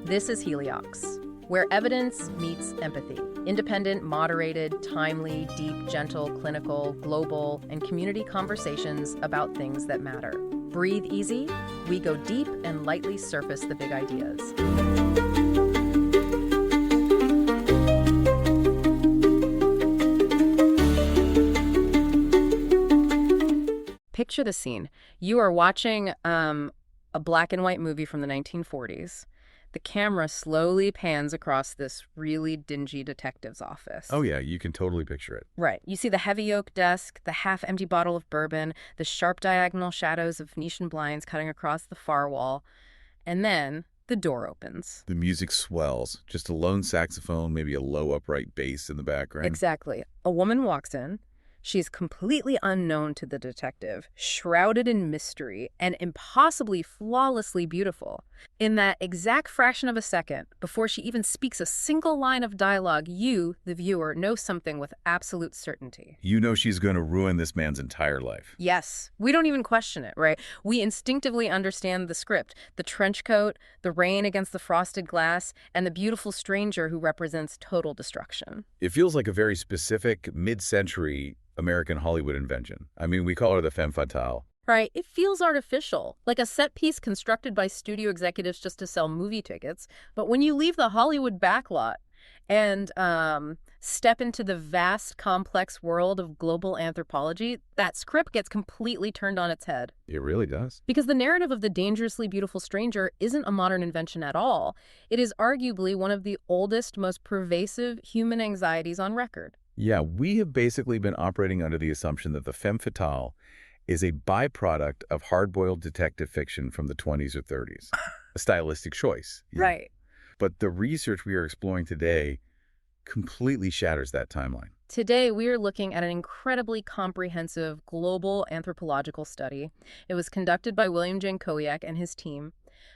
This is Heliox, where evidence meets empathy. Independent, moderated, timely, deep, gentle, clinical, global, and community conversations about things that matter. Breathe easy, we go deep and lightly surface the big ideas. Picture the scene. You are watching a black and white movie from the 1940s. The camera slowly pans across this really dingy detective's office. Oh yeah, you can totally picture it. Right. You see the heavy oak desk, the half-empty bottle of bourbon, the sharp diagonal shadows of Venetian blinds cutting across the far wall. And then the door opens. The music swells. Just a lone saxophone, maybe a low upright bass in the background. Exactly. A woman walks in. She's completely unknown to the detective, shrouded in mystery, and impossibly flawlessly beautiful. In that exact fraction of a second, before she even speaks a single line of dialogue, you, the viewer, know something with absolute certainty. You know she's going to ruin this man's entire life. Yes. We don't even question it, right? We instinctively understand the script, the trench coat, the rain against the frosted glass, and the beautiful stranger who represents total destruction. It feels like a very specific mid-century American Hollywood invention. I mean, we call her the Femme Fatale. Right. It feels artificial, like a set piece constructed by studio executives just to sell movie tickets. But when you leave the Hollywood backlot and step into the vast, complex world of global anthropology, that script gets completely turned on its head. It really does. Because the narrative of the dangerously beautiful stranger isn't a modern invention at all. It is arguably one of the oldest, most pervasive human anxieties on record. Yeah, we have basically been operating under the assumption that the femme fatale is a byproduct of hard-boiled detective fiction from the 20s or 30s. A stylistic choice. Right. But the research we are exploring today completely shatters that timeline. Today, we are looking at an incredibly comprehensive global anthropological study. It was conducted by William Jankowiak and his team.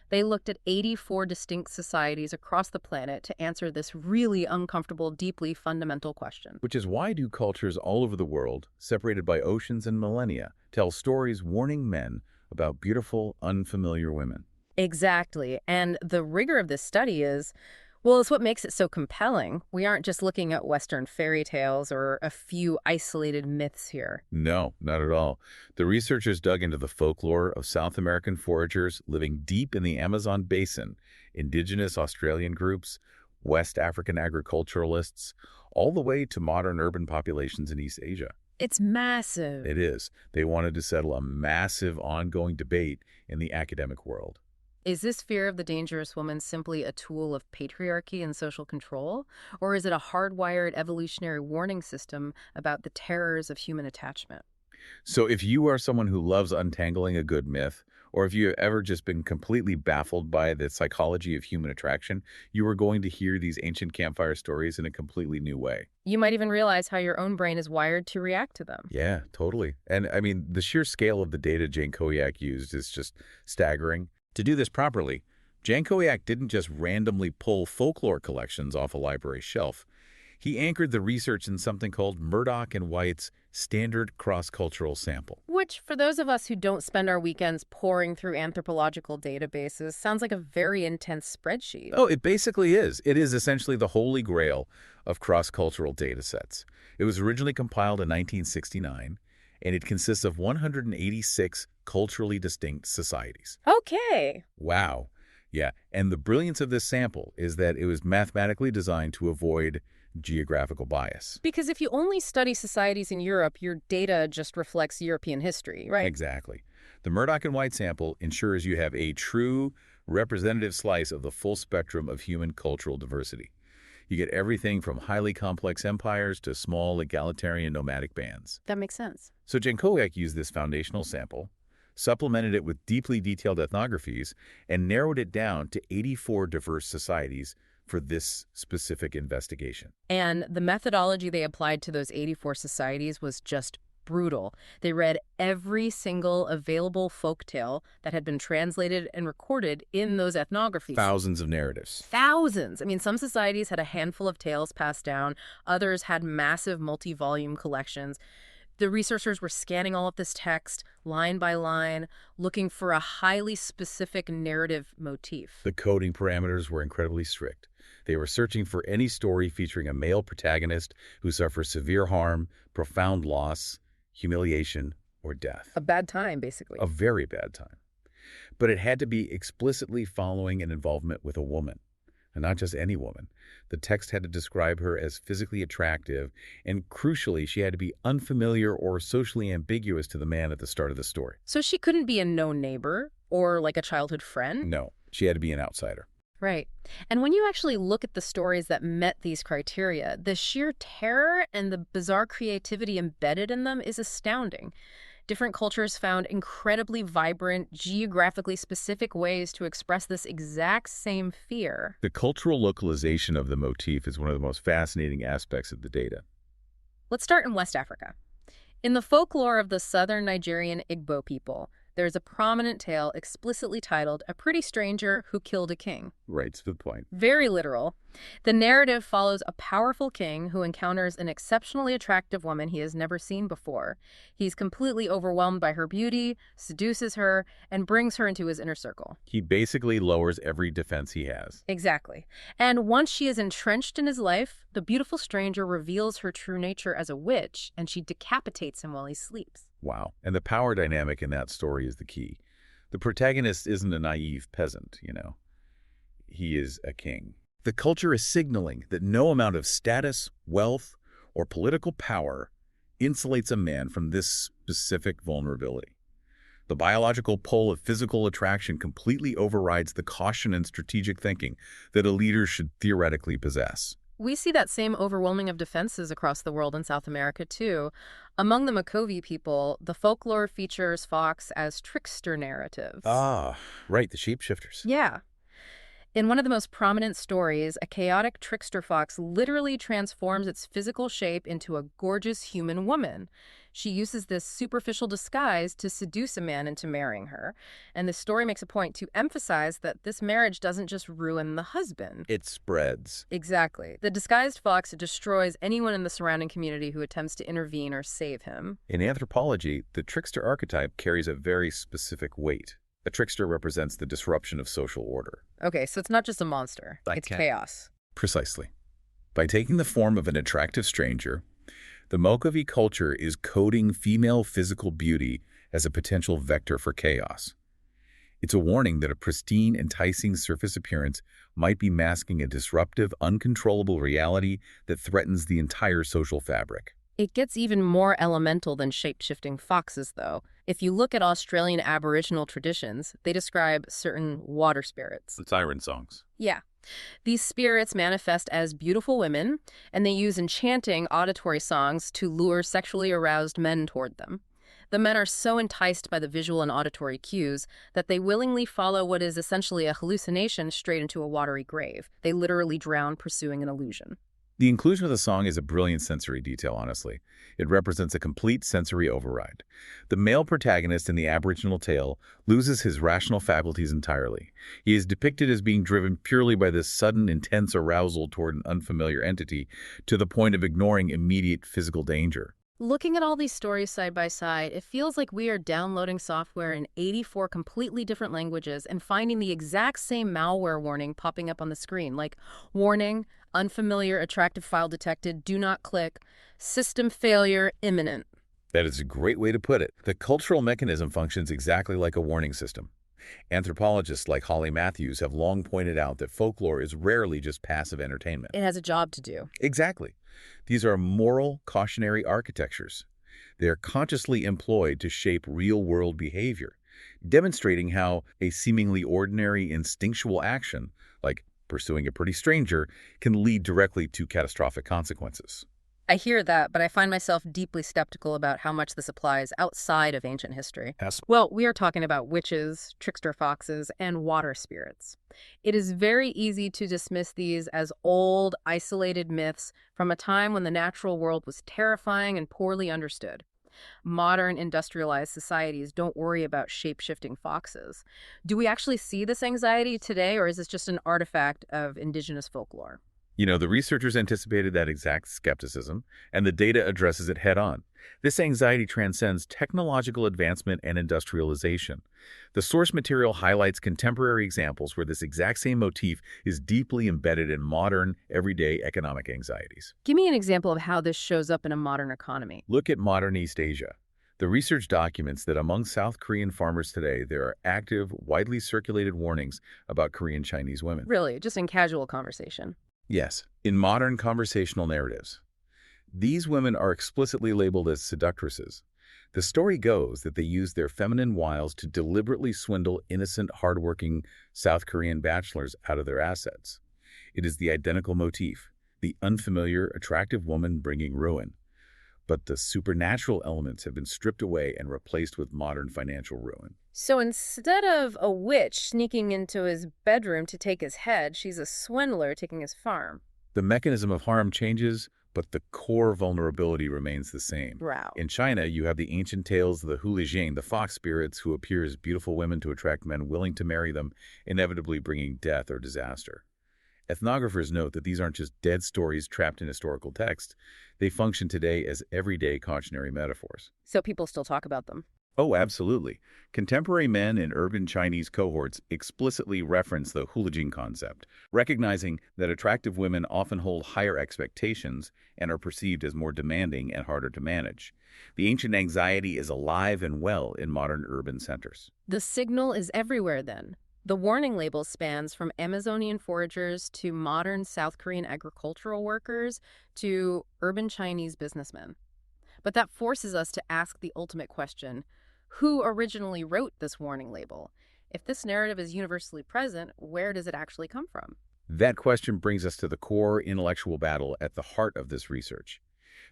They looked at 84 distinct societies across the planet to answer this really uncomfortable, deeply fundamental question. Which is, why do cultures all over the world, separated by oceans and millennia, tell stories warning men about beautiful, unfamiliar women? Exactly. And the rigor of this study is, well, it's what makes it so compelling. We aren't just looking at Western fairy tales or a few isolated myths here. No, not at all. The researchers dug into the folklore of South American foragers living deep in the Amazon basin, indigenous Australian groups, West African agriculturalists, all the way to modern urban populations in East Asia. It's massive. It is. They wanted to settle a massive ongoing debate in the academic world. Is this fear of the dangerous woman simply a tool of patriarchy and social control? Or is it a hardwired evolutionary warning system about the terrors of human attachment? So if you are someone who loves untangling a good myth, or if you have ever just been completely baffled by the psychology of human attraction, you are going to hear these ancient campfire stories in a completely new way. You might even realize how your own brain is wired to react to them. Yeah, totally. And I mean, the sheer scale of the data Jankowiak used is just staggering. To do this properly, Jankowiak didn't just randomly pull folklore collections off a library shelf. He anchored the research in something called Murdoch and White's Standard Cross-Cultural Sample. Which, for those of us who don't spend our weekends poring through anthropological databases, sounds like a very intense spreadsheet. Oh, it basically is. It is essentially the holy grail of cross-cultural datasets. It was originally compiled in 1969, and it consists of 186 culturally distinct societies. Okay. Wow. Yeah, and the brilliance of this sample is that it was mathematically designed to avoid geographical bias. Because if you only study societies in Europe, your data just reflects European history, right? Exactly. The Murdoch and White sample ensures you have a true representative slice of the full spectrum of human cultural diversity. You get everything from highly complex empires to small egalitarian nomadic bands. That makes sense. So Jankowiak used this foundational sample, supplemented it with deeply detailed ethnographies, and narrowed it down to 84 diverse societies for this specific investigation. And the methodology they applied to those 84 societies was just brutal. They read every single available folktale that had been translated and recorded in those ethnographies. Thousands of narratives. Thousands. I mean, some societies had a handful of tales passed down. Others had massive multi-volume collections. The researchers were scanning all of this text, line by line, looking for a highly specific narrative motif. The coding parameters were incredibly strict. They were searching for any story featuring a male protagonist who suffers severe harm, profound loss, humiliation, or death. A bad time, basically. A very bad time. But it had to be explicitly following an involvement with a woman, and not just any woman. The text had to describe her as physically attractive, and crucially, she had to be unfamiliar or socially ambiguous to the man at the start of the story. So she couldn't be a known neighbor or like a childhood friend? No, she had to be an outsider. Right. And when you actually look at the stories that met these criteria, the sheer terror and the bizarre creativity embedded in them is astounding. Different cultures found incredibly vibrant, geographically specific ways to express this exact same fear. The cultural localization of the motif is one of the most fascinating aspects of the data. Let's start in West Africa. In the folklore of the southern Nigerian Igbo people, there's a prominent tale explicitly titled A Pretty Stranger Who Killed a King. Right to the point. Very literal. The narrative follows a powerful king who encounters an exceptionally attractive woman he has never seen before. He's completely overwhelmed by her beauty, seduces her, and brings her into his inner circle. He basically lowers every defense he has. Exactly. And once she is entrenched in his life, the beautiful stranger reveals her true nature as a witch, and she decapitates him while he sleeps. Wow. And the power dynamic in that story is the key. The protagonist isn't a naive peasant, He is a king. The culture is signaling that no amount of status, wealth, or political power insulates a man from this specific vulnerability. The biological pull of physical attraction completely overrides the caution and strategic thinking that a leader should theoretically possess. We see that same overwhelming of defenses across the world in South America, too. Among the Makovi people, the folklore features fox as trickster narratives. Ah, right, the shapeshifters. Yeah. In one of the most prominent stories, a chaotic trickster fox literally transforms its physical shape into a gorgeous human woman. She uses this superficial disguise to seduce a man into marrying her. And the story makes a point to emphasize that this marriage doesn't just ruin the husband. It spreads. Exactly. The disguised fox destroys anyone in the surrounding community who attempts to intervene or save him. In anthropology, the trickster archetype carries a very specific weight. A trickster represents the disruption of social order. Okay, so it's not just a monster. It's chaos. Precisely. By taking the form of an attractive stranger, the Mokovi culture is coding female physical beauty as a potential vector for chaos. It's a warning that a pristine, enticing surface appearance might be masking a disruptive, uncontrollable reality that threatens the entire social fabric. It gets even more elemental than shape-shifting foxes, though. If you look at Australian Aboriginal traditions, they describe certain water spirits. The siren songs. Yeah. These spirits manifest as beautiful women, and they use enchanting auditory songs to lure sexually aroused men toward them. The men are so enticed by the visual and auditory cues that they willingly follow what is essentially a hallucination straight into a watery grave. They literally drown pursuing an illusion. The inclusion of the song is a brilliant sensory detail, honestly. It represents a complete sensory override. The male protagonist in the Aboriginal tale loses his rational faculties entirely. He is depicted as being driven purely by this sudden, intense arousal toward an unfamiliar entity to the point of ignoring immediate physical danger. Looking at all these stories side by side, it feels like we are downloading software in 84 completely different languages and finding the exact same malware warning popping up on the screen, like, warning, unfamiliar attractive file detected, do not click, system failure imminent. That is a great way to put it. The cultural mechanism functions exactly like a warning system. Anthropologists like Holly Matthews have long pointed out that folklore is rarely just passive entertainment. It has a job to do. Exactly. These are moral, cautionary architectures. They are consciously employed to shape real-world behavior, demonstrating how a seemingly ordinary instinctual action, like pursuing a pretty stranger, can lead directly to catastrophic consequences. I hear that, but I find myself deeply skeptical about how much this applies outside of ancient history. Yes. Well, we are talking about witches, trickster foxes, and water spirits. It is very easy to dismiss these as old, isolated myths from a time when the natural world was terrifying and poorly understood. Modern industrialized societies don't worry about shape-shifting foxes. Do we actually see this anxiety today, or is this just an artifact of indigenous folklore? The researchers anticipated that exact skepticism, and the data addresses it head-on. This anxiety transcends technological advancement and industrialization. The source material highlights contemporary examples where this exact same motif is deeply embedded in modern, everyday economic anxieties. Give me an example of how this shows up in a modern economy. Look at modern East Asia. The research documents that among South Korean farmers today, there are active, widely circulated warnings about Korean Chinese women. Really, just in casual conversation. Yes, in modern conversational narratives. These women are explicitly labeled as seductresses. The story goes that they use their feminine wiles to deliberately swindle innocent, hardworking South Korean bachelors out of their assets. It is the identical motif, the unfamiliar, attractive woman bringing ruin. But the supernatural elements have been stripped away and replaced with modern financial ruin. So instead of a witch sneaking into his bedroom to take his head, she's a swindler taking his farm. The mechanism of harm changes, but the core vulnerability remains the same. Wow. In China, you have the ancient tales of the Hulijing, the fox spirits who appear as beautiful women to attract men willing to marry them, inevitably bringing death or disaster. Ethnographers note that these aren't just dead stories trapped in historical text. They function today as everyday cautionary metaphors. So people still talk about them. Oh, absolutely. Contemporary men in urban Chinese cohorts explicitly reference the Hulijing concept, recognizing that attractive women often hold higher expectations and are perceived as more demanding and harder to manage. The ancient anxiety is alive and well in modern urban centers. The signal is everywhere then. The warning label spans from Amazonian foragers to modern South Korean agricultural workers to urban Chinese businessmen. But that forces us to ask the ultimate question: who originally wrote this warning label? If this narrative is universally present, where does it actually come from? That question brings us to the core intellectual battle at the heart of this research.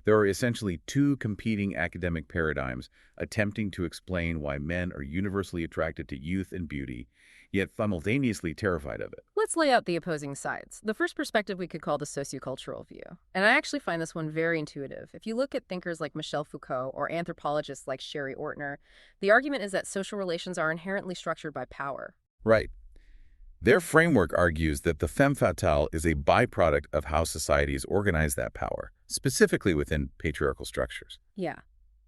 There are essentially two competing academic paradigms attempting to explain why men are universally attracted to youth and beauty, yet simultaneously terrified of it. Let's lay out the opposing sides. The first perspective we could call the sociocultural view. And I actually find this one very intuitive. If you look at thinkers like Michel Foucault or anthropologists like Sherry Ortner, the argument is that social relations are inherently structured by power. Right. Their framework argues that the femme fatale is a byproduct of how societies organize that power, specifically within patriarchal structures. Yeah.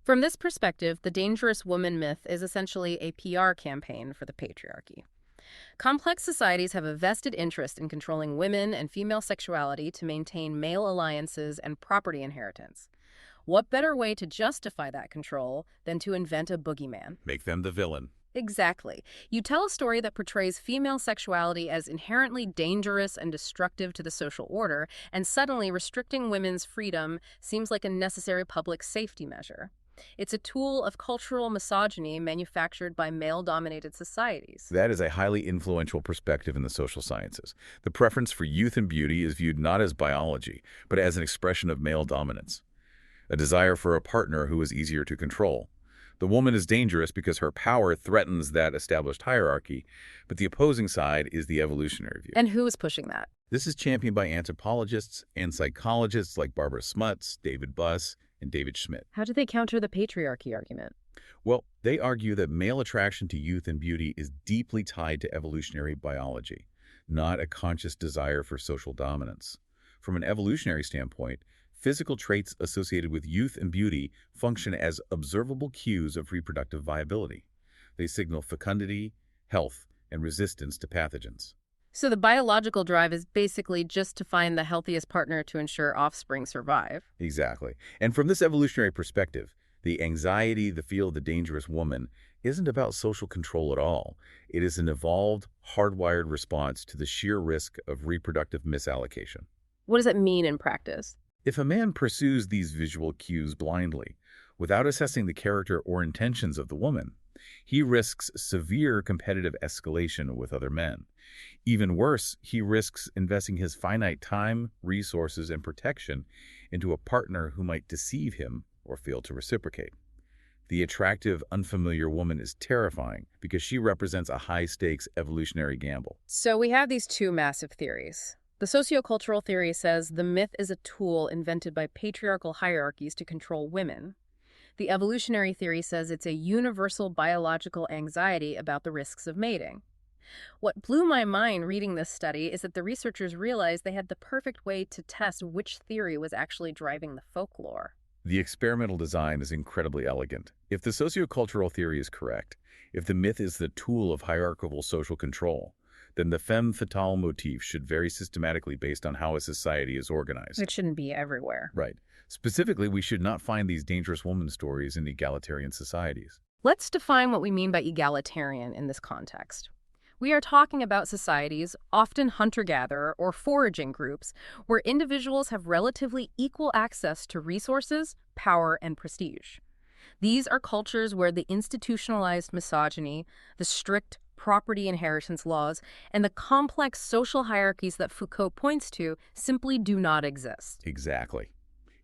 From this perspective, the dangerous woman myth is essentially a PR campaign for the patriarchy. Complex societies have a vested interest in controlling women and female sexuality to maintain male alliances and property inheritance. What better way to justify that control than to invent a boogeyman? Make them the villain. Exactly. You tell a story that portrays female sexuality as inherently dangerous and destructive to the social order, and suddenly restricting women's freedom seems like a necessary public safety measure. It's a tool of cultural misogyny manufactured by male-dominated societies. That is a highly influential perspective in the social sciences. The preference for youth and beauty is viewed not as biology, but as an expression of male dominance, a desire for a partner who is easier to control. The woman is dangerous because her power threatens that established hierarchy, but the opposing side is the evolutionary view. And who is pushing that? This is championed by anthropologists and psychologists like Barbara Smuts, David Buss, and David Schmidt. How do they counter the patriarchy argument? Well, they argue that male attraction to youth and beauty is deeply tied to evolutionary biology, not a conscious desire for social dominance. From an evolutionary standpoint, physical traits associated with youth and beauty function as observable cues of reproductive viability. They signal fecundity, health, and resistance to pathogens. So the biological drive is basically just to find the healthiest partner to ensure offspring survive. Exactly. And from this evolutionary perspective, the anxiety, the feel of the dangerous woman isn't about social control at all. It is an evolved, hardwired response to the sheer risk of reproductive misallocation. What does it mean in practice? If a man pursues these visual cues blindly, without assessing the character or intentions of the woman, he risks severe competitive escalation with other men. Even worse, he risks investing his finite time, resources, and protection into a partner who might deceive him or fail to reciprocate. The attractive, unfamiliar woman is terrifying because she represents a high-stakes evolutionary gamble. So we have these two massive theories. The sociocultural theory says the myth is a tool invented by patriarchal hierarchies to control women. The evolutionary theory says it's a universal biological anxiety about the risks of mating. What blew my mind reading this study is that the researchers realized they had the perfect way to test which theory was actually driving the folklore. The experimental design is incredibly elegant. If the sociocultural theory is correct, if the myth is the tool of hierarchical social control, then the femme fatale motif should vary systematically based on how a society is organized. It shouldn't be everywhere. Right. Specifically, we should not find these dangerous woman stories in egalitarian societies. Let's define what we mean by egalitarian in this context. We are talking about societies, often hunter-gatherer or foraging groups, where individuals have relatively equal access to resources, power, and prestige. These are cultures where the institutionalized misogyny, the strict property inheritance laws, and the complex social hierarchies that Foucault points to simply do not exist. Exactly.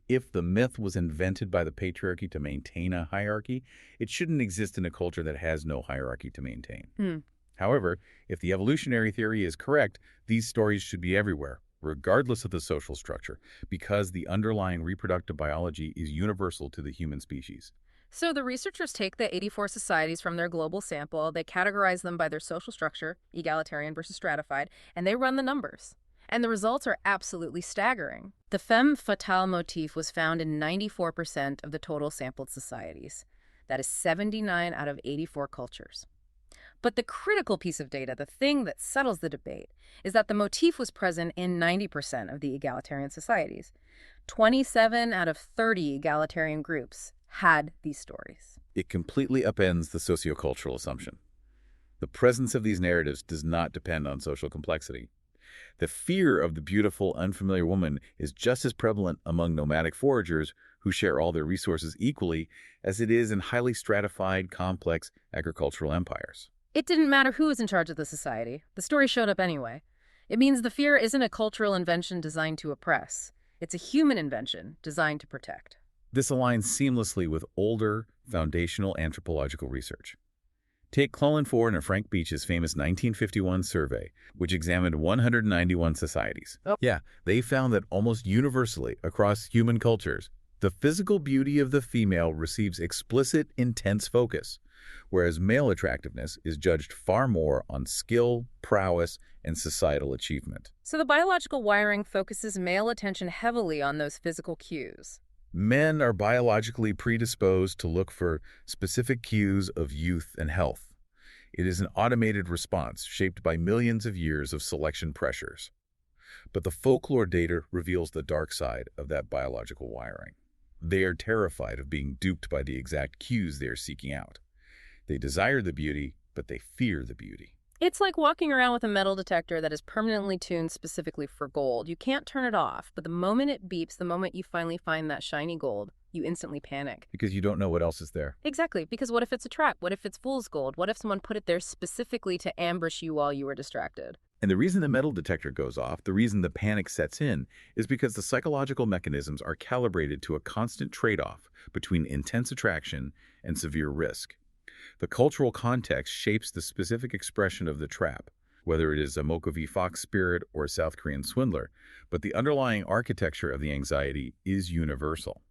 If the myth was invented by the patriarchy to maintain a hierarchy, it shouldn't exist in a culture that has no hierarchy to maintain. However, if the evolutionary theory is correct, these stories should be everywhere, regardless of the social structure, because the underlying reproductive biology is universal to the human species. So the researchers take the 84 societies from their global sample, they categorize them by their social structure, egalitarian versus stratified, and they run the numbers. And the results are absolutely staggering. The femme fatale motif was found in 94% of the total sampled societies. That is 79 out of 84 cultures. But the critical piece of data, the thing that settles the debate, is that the motif was present in 90% of the egalitarian societies. 27 out of 30 egalitarian groups had these stories. It completely upends the sociocultural assumption. The presence of these narratives does not depend on social complexity. The fear of the beautiful, unfamiliar woman is just as prevalent among nomadic foragers who share all their resources equally as it is in highly stratified, complex agricultural empires. It didn't matter who was in charge of the society. The story showed up anyway. It means the fear isn't a cultural invention designed to oppress. It's a human invention designed to protect. This aligns seamlessly with older, foundational anthropological research. Take Clellan Ford and Frank Beach's famous 1951 survey, which examined 191 societies. Yeah, they found that almost universally across human cultures, the physical beauty of the female receives explicit, intense focus, whereas male attractiveness is judged far more on skill, prowess, and societal achievement. So the biological wiring focuses male attention heavily on those physical cues. Men are biologically predisposed to look for specific cues of youth and health. It is an automated response shaped by millions of years of selection pressures. But the folklore data reveals the dark side of that biological wiring. They are terrified of being duped by the exact cues they are seeking out. They desire the beauty, but they fear the beauty. It's like walking around with a metal detector that is permanently tuned specifically for gold. You can't turn it off, but the moment it beeps, the moment you finally find that shiny gold, you instantly panic. Because you don't know what else is there. Exactly, because what if it's a trap? What if it's fool's gold? What if someone put it there specifically to ambush you while you were distracted? And the reason the metal detector goes off, the reason the panic sets in, is because the psychological mechanisms are calibrated to a constant trade-off between intense attraction and severe risk. The cultural context shapes the specific expression of the trap, whether it is a Mokovi fox spirit or a South Korean swindler, but the underlying architecture of the anxiety is universal.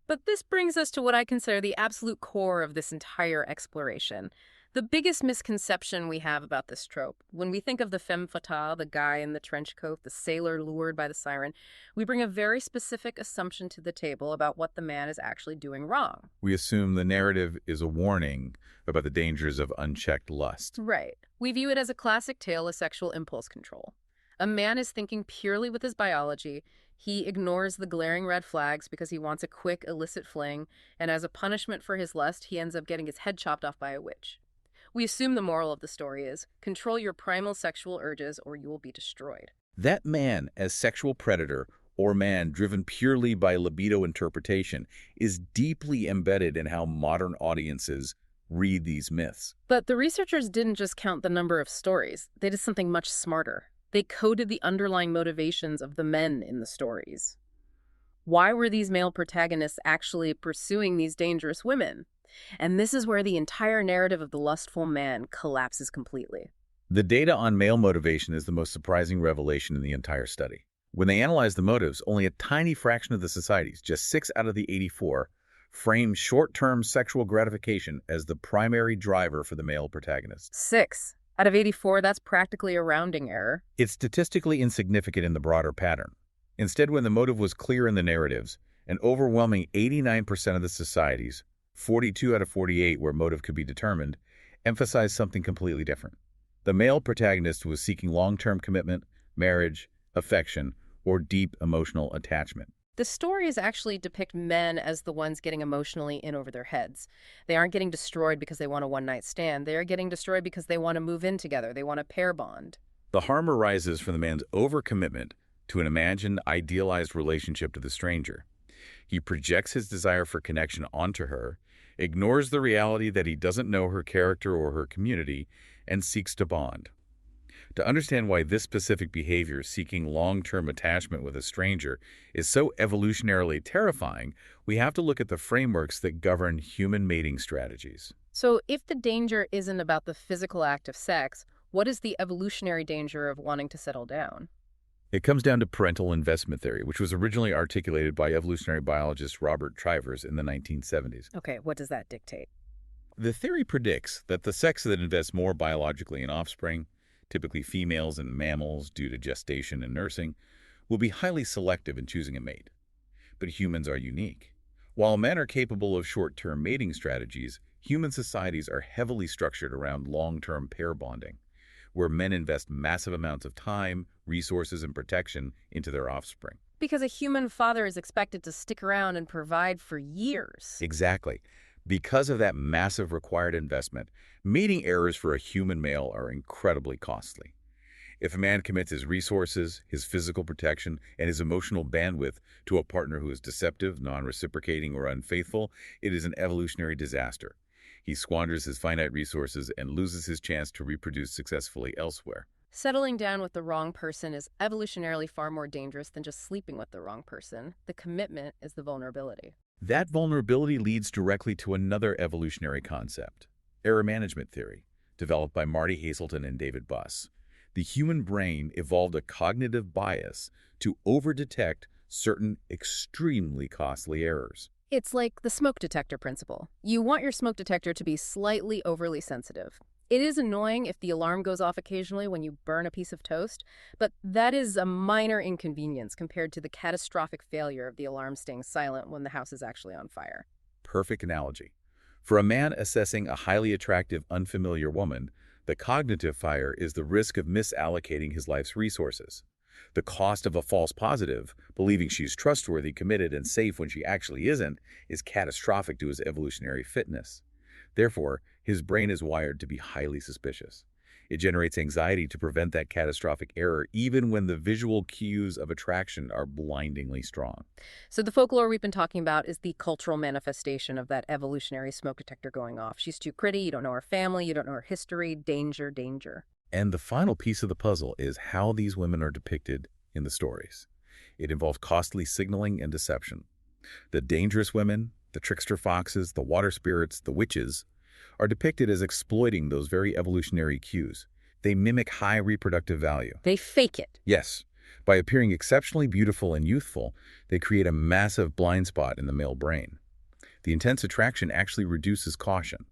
But this brings us to what I consider the absolute core of this entire exploration. The biggest misconception we have about this trope. When we think of the femme fatale, the guy in the trench coat, the sailor lured by the siren, we bring a very specific assumption to the table about what the man is actually doing wrong. We assume the narrative is a warning about the dangers of unchecked lust. Right. We view it as a classic tale of sexual impulse control. A man is thinking purely with his biology. He ignores the glaring red flags because he wants a quick, illicit fling, and as a punishment for his lust, he ends up getting his head chopped off by a witch. We assume the moral of the story is, control your primal sexual urges or you will be destroyed. That man as sexual predator or man driven purely by libido interpretation is deeply embedded in how modern audiences read these myths. But the researchers didn't just count the number of stories. They did something much smarter. They coded the underlying motivations of the men in the stories. Why were these male protagonists actually pursuing these dangerous women? And this is where the entire narrative of the lustful man collapses completely. The data on male motivation is the most surprising revelation in the entire study. When they analyzed the motives, only a tiny fraction of the societies, just 6 out of the 84, framed short-term sexual gratification as the primary driver for the male protagonist. 6 Out of 84, that's practically a rounding error. It's statistically insignificant in the broader pattern. Instead, when the motive was clear in the narratives, an overwhelming 89% of the societies, 42 out of 48 where motive could be determined, emphasized something completely different. The male protagonist was seeking long-term commitment, marriage, affection, or deep emotional attachment. The stories actually depict men as the ones getting emotionally in over their heads. They aren't getting destroyed because they want a one-night stand. They are getting destroyed because they want to move in together. They want a pair bond. The harm arises from the man's overcommitment to an imagined, idealized relationship to the stranger. He projects his desire for connection onto her, ignores the reality that he doesn't know her character or her community, and seeks to bond. To understand why this specific behavior, seeking long-term attachment with a stranger, is so evolutionarily terrifying, we have to look at the frameworks that govern human mating strategies. So if the danger isn't about the physical act of sex, what is the evolutionary danger of wanting to settle down? It comes down to parental investment theory, which was originally articulated by evolutionary biologist Robert Trivers in the 1970s. Okay, what does that dictate? The theory predicts that the sex that invests more biologically in offspring, typically females and mammals due to gestation and nursing, will be highly selective in choosing a mate. But humans are unique. While men are capable of short-term mating strategies, human societies are heavily structured around long-term pair bonding, where men invest massive amounts of time, resources, and protection into their offspring. Because a human father is expected to stick around and provide for years. Exactly. Because of that massive required investment, mating errors for a human male are incredibly costly. If a man commits his resources, his physical protection, and his emotional bandwidth to a partner who is deceptive, non-reciprocating, or unfaithful, it is an evolutionary disaster. He squanders his finite resources and loses his chance to reproduce successfully elsewhere. Settling down with the wrong person is evolutionarily far more dangerous than just sleeping with the wrong person. The commitment is the vulnerability. That vulnerability leads directly to another evolutionary concept, error management theory, developed by Marty Haselton and David Buss. The human brain evolved a cognitive bias to overdetect certain extremely costly errors. It's like the smoke detector principle. You want your smoke detector to be slightly overly sensitive. It is annoying if the alarm goes off occasionally when you burn a piece of toast, but that is a minor inconvenience compared to the catastrophic failure of the alarm staying silent when the house is actually on fire. Perfect analogy. For a man assessing a highly attractive, unfamiliar woman, the cognitive fire is the risk of misallocating his life's resources. The cost of a false positive, believing she's trustworthy, committed, and safe when she actually isn't, is catastrophic to his evolutionary fitness. Therefore, his brain is wired to be highly suspicious. It generates anxiety to prevent that catastrophic error, even when the visual cues of attraction are blindingly strong. So the folklore we've been talking about is the cultural manifestation of that evolutionary smoke detector going off. She's too pretty, you don't know her family, you don't know her history, danger, danger. And the final piece of the puzzle is how these women are depicted in the stories. It involves costly signaling and deception. The dangerous women, the trickster foxes, the water spirits, the witches, are depicted as exploiting those very evolutionary cues. They mimic high reproductive value. They fake it. Yes. By appearing exceptionally beautiful and youthful, they create a massive blind spot in the male brain. The intense attraction actually reduces caution.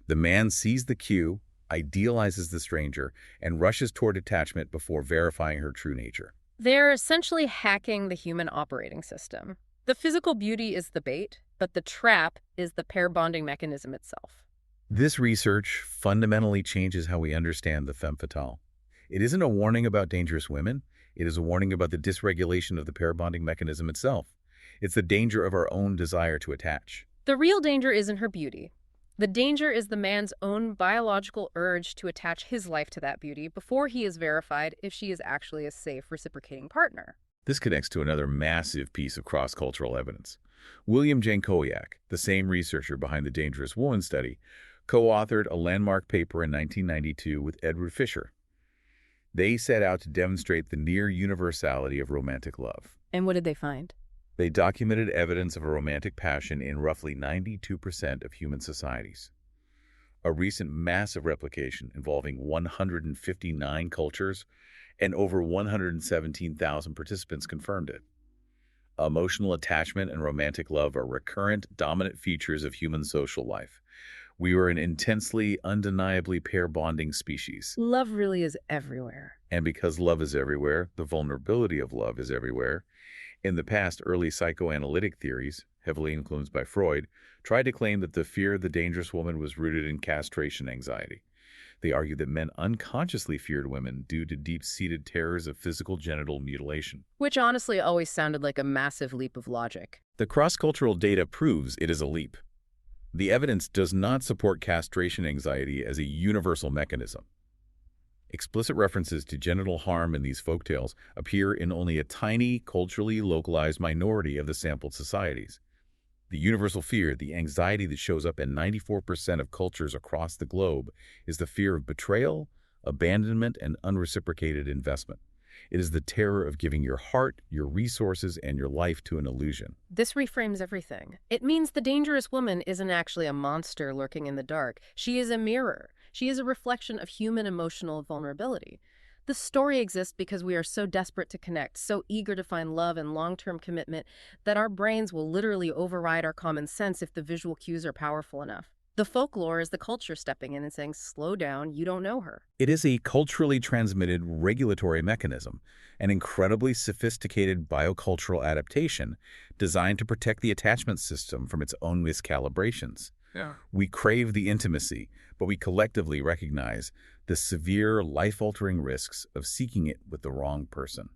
The man sees the cue, idealizes the stranger, and rushes toward attachment before verifying her true nature. They're essentially hacking the human operating system. The physical beauty is the bait, but the trap is the pair bonding mechanism itself. This research fundamentally changes how we understand the femme fatale. It isn't a warning about dangerous women. It is a warning about the dysregulation of the pair bonding mechanism itself. It's the danger of our own desire to attach. The real danger isn't her beauty. The danger is the man's own biological urge to attach his life to that beauty before he is verified if she is actually a safe reciprocating partner. This connects to another massive piece of cross-cultural evidence. William Jankowiak, the same researcher behind the Dangerous Woman study, co-authored a landmark paper in 1992 with Edward Fisher. They set out to demonstrate the near universality of romantic love. And what did they find? They documented evidence of a romantic passion in roughly 92% of human societies. A recent massive replication involving 159 cultures and over 117,000 participants confirmed it. Emotional attachment and romantic love are recurrent, dominant features of human social life, We were an intensely, undeniably pair-bonding species. Love really is everywhere. And because love is everywhere, the vulnerability of love is everywhere. In the past, early psychoanalytic theories, heavily influenced by Freud, tried to claim that the fear of the dangerous woman was rooted in castration anxiety. They argued that men unconsciously feared women due to deep-seated terrors of physical genital mutilation. Which honestly always sounded like a massive leap of logic. The cross-cultural data proves it is a leap. The evidence does not support castration anxiety as a universal mechanism. Explicit references to genital harm in these folktales appear in only a tiny, culturally localized minority of the sampled societies. The universal fear, the anxiety that shows up in 94% of cultures across the globe, is the fear of betrayal, abandonment, and unreciprocated investment. It is the terror of giving your heart, your resources, and your life to an illusion. This reframes everything. It means the dangerous woman isn't actually a monster lurking in the dark. She is a mirror. She is a reflection of human emotional vulnerability. The story exists because we are so desperate to connect, so eager to find love and long-term commitment that our brains will literally override our common sense if the visual cues are powerful enough. The folklore is the culture stepping in and saying, slow down, you don't know her. It is a culturally transmitted regulatory mechanism, an incredibly sophisticated biocultural adaptation designed to protect the attachment system from its own miscalibrations. Yeah. We crave the intimacy, but we collectively recognize the severe, life-altering risks of seeking it with the wrong person.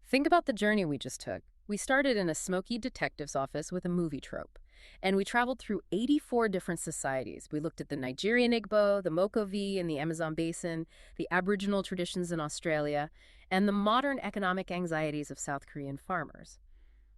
Think about the journey we just took. We started in a smoky detective's office with a movie trope, and we traveled through 84 different societies. We looked at the Nigerian Igbo, the Mokovi in the Amazon basin, the Aboriginal traditions in Australia, and the modern economic anxieties of South Korean farmers.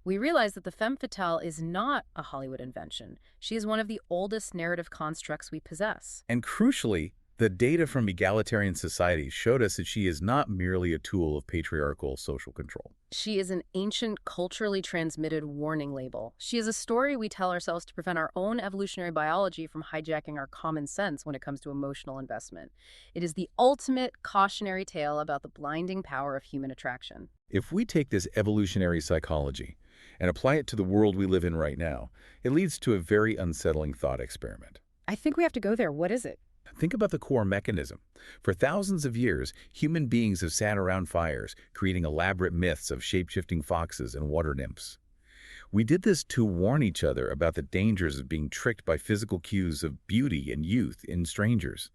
We realized that the Femme Fatale is not a Hollywood invention. She is one of the oldest narrative constructs we possess. And crucially, the data from egalitarian societies showed us that she is not merely a tool of patriarchal social control. She is an ancient, culturally transmitted warning label. She is a story we tell ourselves to prevent our own evolutionary biology from hijacking our common sense when it comes to emotional investment. It is the ultimate cautionary tale about the blinding power of human attraction. If we take this evolutionary psychology and apply it to the world we live in right now, it leads to a very unsettling thought experiment. I think we have to go there. What is it? Think about the core mechanism. For thousands of years, human beings have sat around fires, creating elaborate myths of shape-shifting foxes and water nymphs. We did this to warn each other about the dangers of being tricked by physical cues of beauty and youth in strangers.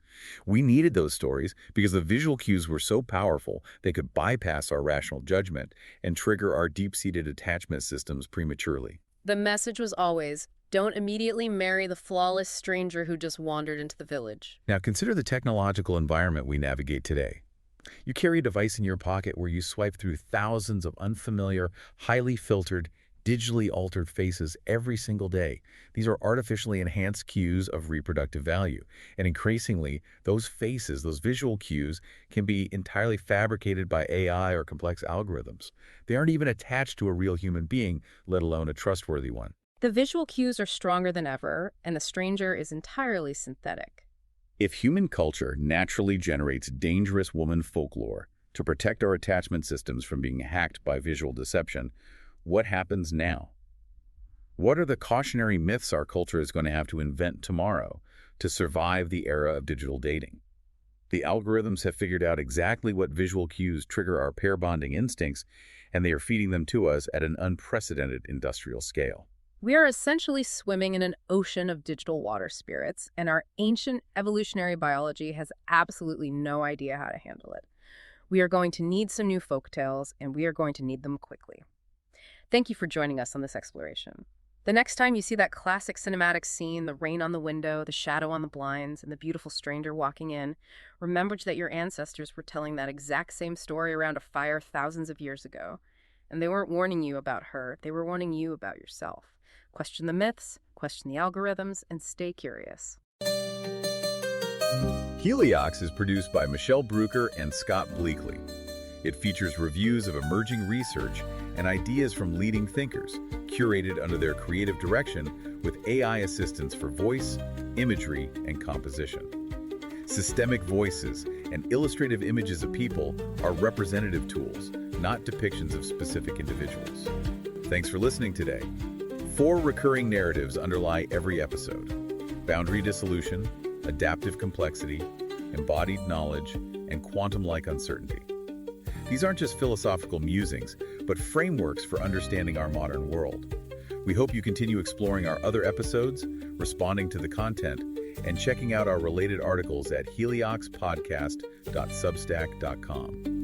We needed those stories because the visual cues were so powerful they could bypass our rational judgment and trigger our deep-seated attachment systems prematurely. The message was always, don't immediately marry the flawless stranger who just wandered into the village. Now consider the technological environment we navigate today. You carry a device in your pocket where you swipe through thousands of unfamiliar, highly filtered, digitally altered faces every single day. These are artificially enhanced cues of reproductive value. And increasingly, those faces, those visual cues, can be entirely fabricated by AI or complex algorithms. They aren't even attached to a real human being, let alone a trustworthy one. The visual cues are stronger than ever, and the stranger is entirely synthetic. If human culture naturally generates dangerous woman folklore to protect our attachment systems from being hacked by visual deception, what happens now? What are the cautionary myths our culture is going to have to invent tomorrow to survive the era of digital dating? The algorithms have figured out exactly what visual cues trigger our pair bonding instincts, and they are feeding them to us at an unprecedented industrial scale. We are essentially swimming in an ocean of digital water spirits, and our ancient evolutionary biology has absolutely no idea how to handle it. We are going to need some new folktales, and we are going to need them quickly. Thank you for joining us on this exploration. The next time you see that classic cinematic scene, the rain on the window, the shadow on the blinds, and the beautiful stranger walking in, remember that your ancestors were telling that exact same story around a fire thousands of years ago. And they weren't warning you about her, they were warning you about yourself. Question the myths, question the algorithms, and stay curious. Heliox is produced by Michelle Brucker and Scott Bleakley. It features reviews of emerging research and ideas from leading thinkers, curated under their creative direction with AI assistance for voice, imagery, and composition. Systemic voices and illustrative images of people are representative tools, not depictions of specific individuals. Thanks for listening today. 4 recurring narratives underlie every episode. boundary dissolution, adaptive complexity, embodied knowledge, and quantum-like uncertainty. These aren't just philosophical musings, but frameworks for understanding our modern world. We hope you continue exploring our other episodes, responding to the content, and checking out our related articles at helioxpodcast.substack.com.